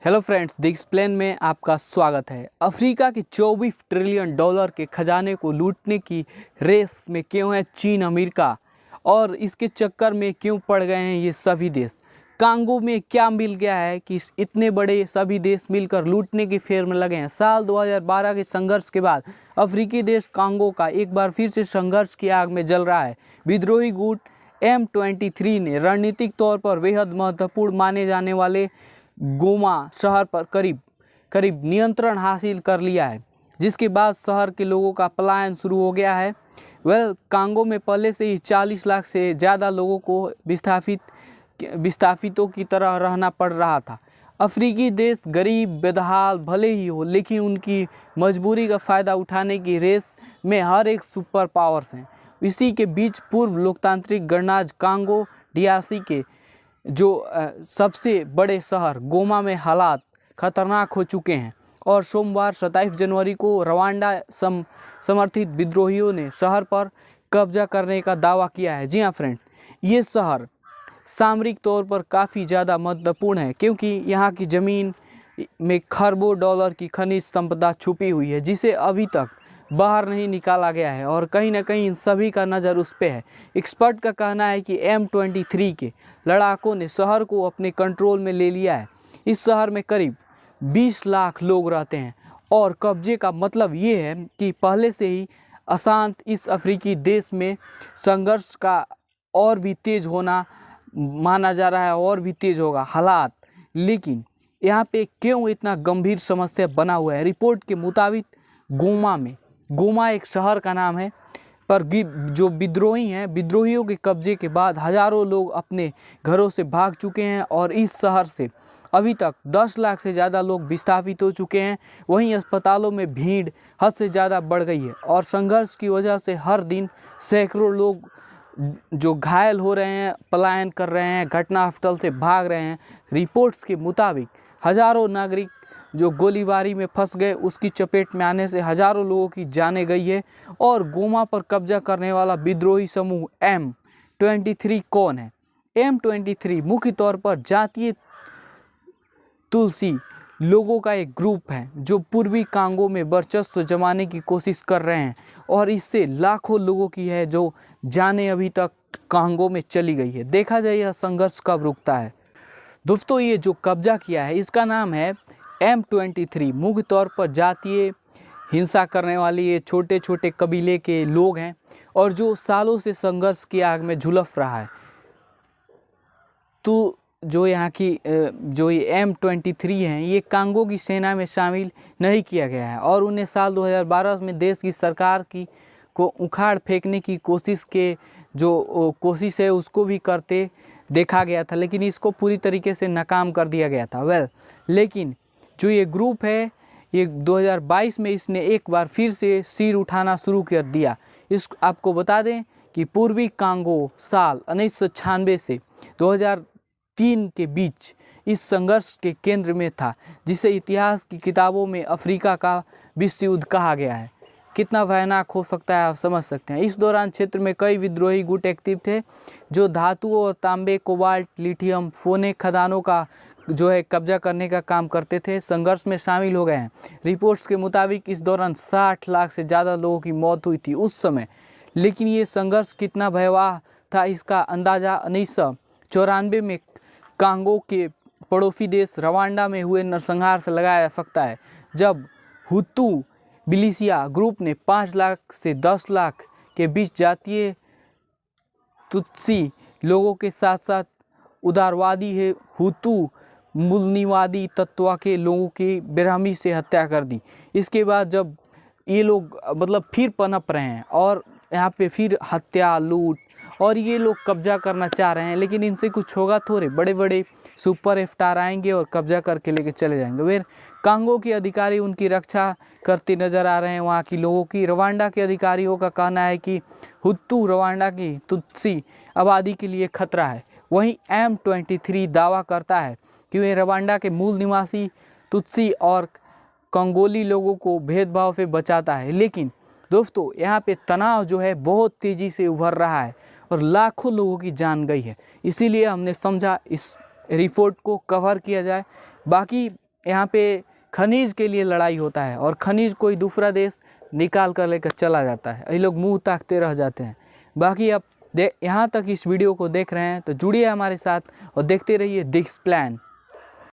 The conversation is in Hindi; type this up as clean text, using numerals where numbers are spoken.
हेलो फ्रेंड्स, द एक्सप्लेन में आपका स्वागत है। अफ्रीका के 24 ट्रिलियन डॉलर के खजाने को लूटने की रेस में क्यों है चीन, अमेरिका, और इसके चक्कर में क्यों पड़ गए हैं ये सभी देश। कांगो में क्या मिल गया है कि इतने बड़े सभी देश मिलकर लूटने की फेर में लगे हैं। साल 2012 के संघर्ष के बाद अफ्रीकी देश कांगो का एक बार फिर से संघर्ष की आग में जल रहा है। विद्रोही गुट M23 ने रणनीतिक तौर पर बेहद महत्वपूर्ण माने जाने वाले गोमा शहर पर करीब नियंत्रण हासिल कर लिया है, जिसके बाद शहर के लोगों का पलायन शुरू हो गया है। कांगो में पहले से ही 40 लाख से ज़्यादा लोगों को विस्थापितों की तरह रहना पड़ रहा था। अफ्रीकी देश गरीब बेदहाल भले ही हो, लेकिन उनकी मजबूरी का फ़ायदा उठाने की रेस में हर एक सुपर पावर्स हैं। इसी के बीच पूर्व लोकतांत्रिक गणराज्य कांगो DRC के जो सबसे बड़े शहर गोमा में हालात खतरनाक हो चुके हैं और सोमवार 27 जनवरी को रवांडा समर्थित विद्रोहियों ने शहर पर कब्जा करने का दावा किया है। जी हाँ फ्रेंड्स, ये शहर सामरिक तौर पर काफ़ी ज़्यादा महत्वपूर्ण है क्योंकि यहाँ की ज़मीन में खरबों डॉलर की खनिज संपदा छुपी हुई है, जिसे अभी तक बाहर नहीं निकाला गया है और कहीं ना कहीं इन सभी का नज़र उस पे है। एक्सपर्ट का कहना है कि M23 के लड़ाकों ने शहर को अपने कंट्रोल में ले लिया है। इस शहर में करीब 20 लाख लोग रहते हैं और कब्जे का मतलब ये है कि पहले से ही अशांत इस अफ्रीकी देश में संघर्ष का और भी तेज होना माना जा रहा है और भी तेज होगा हालात। लेकिन यहाँ पे क्यों इतना गंभीर समस्या बना हुआ है? रिपोर्ट के मुताबिक गोमा एक शहर का नाम है, पर जो विद्रोही हैं, विद्रोहियों के कब्जे के बाद हज़ारों लोग अपने घरों से भाग चुके हैं और इस शहर से अभी तक 10 लाख से ज़्यादा लोग विस्थापित हो चुके हैं। वहीं अस्पतालों में भीड़ हद से ज़्यादा बढ़ गई है और संघर्ष की वजह से हर दिन सैकड़ों लोग जो घायल हो रहे हैं, पलायन कर रहे हैं, घटनास्थल से भाग रहे हैं। रिपोर्ट्स के मुताबिक हज़ारों नागरिक जो गोलीबारी में फंस गए, उसकी चपेट में आने से हज़ारों लोगों की जानें गई है। और गोमा पर कब्जा करने वाला विद्रोही समूह M23 कौन है? M23 मुख्य तौर पर जातीय तुलसी लोगों का एक ग्रुप है जो पूर्वी कांगो में वर्चस्व जमाने की कोशिश कर रहे हैं और इससे लाखों लोगों की है जो जाने अभी तक कांगो में चली गई है। देखा जाए यह संघर्ष कब रुकता है। दोस्तों, ये जो कब्जा किया है इसका नाम है M23। मुख्य तौर पर जातीय हिंसा करने वाली ये छोटे छोटे कबीले के लोग हैं और जो सालों से संघर्ष की आग में झुलस रहा है। तो जो यहाँ की जो ये M23 हैं, ये कांगो की सेना में शामिल नहीं किया गया है और उन्हें साल 2012 में देश की सरकार को उखाड़ फेंकने की कोशिश है उसको भी करते देखा गया था, लेकिन इसको पूरी तरीके से नाकाम कर दिया गया था। लेकिन जो ये ग्रुप है, ये 2022 में इसने एक बार फिर से सिर उठाना शुरू कर दिया। आपको बता दें कि पूर्वी कांगो साल 1996 से 2003 के बीच इस संघर्ष के केंद्र में था, जिसे इतिहास की किताबों में अफ्रीका का विश्व युद्ध कहा गया है। कितना भयानक हो सकता है आप समझ सकते हैं। इस दौरान क्षेत्र में कई विद्रोही गुट एक्टिव थे जो धातुओं और तांबे, कोबाल्ट, लिथियम, सोने खदानों का जो है कब्जा करने का काम करते थे, संघर्ष में शामिल हो गए हैं। रिपोर्ट्स के मुताबिक इस दौरान 60 लाख से ज़्यादा लोगों की मौत हुई थी उस समय। लेकिन ये संघर्ष कितना भयावह था इसका अंदाज़ा 1994 में कांगो के पड़ोसी देश रवांडा में हुए नरसंहार से लगाया जा सकता है, जब हुतू मिलिशिया ग्रुप ने 5 लाख से 10 लाख के बीच जातीय तुत्सी लोगों के साथ साथ उदारवादी है हुतू मूलनिवादी तत्व के लोगों की बेरहमी से हत्या कर दी। इसके बाद जब ये लोग फिर पनप रहे हैं और यहाँ पे फिर हत्या, लूट और ये लोग कब्जा करना चाह रहे हैं, लेकिन इनसे कुछ होगा थोड़े। बड़े बड़े सुपर स्टार आएंगे और कब्जा करके लेके चले जाएंगे। कांगो के अधिकारी उनकी रक्षा करते नज़र आ रहे हैं वहाँ की लोगों की। रवांडा के अधिकारियों का कहना है कि हुतू रवांडा की तुत्सी आबादी के लिए खतरा है। वहीं M23 दावा करता है कि वे रवांडा के मूल निवासी तुत्सी और कंगोली लोगों को भेदभाव से बचाता है। लेकिन दोस्तों, यहाँ पे तनाव जो है बहुत तेज़ी से उभर रहा है और लाखों लोगों की जान गई है। इसीलिए हमने समझा इस रिपोर्ट को कवर किया जाए। बाकी यहाँ पे खनिज के लिए लड़ाई होता है और खनिज कोई दूसरा देश निकाल कर लेकर चला जाता है, ये लोग मुंह ताकते रह जाते हैं। बाकी अब यहाँ तक इस वीडियो को देख रहे हैं तो जुड़िए हमारे साथ और देखते रहिए दिग्स प्लान।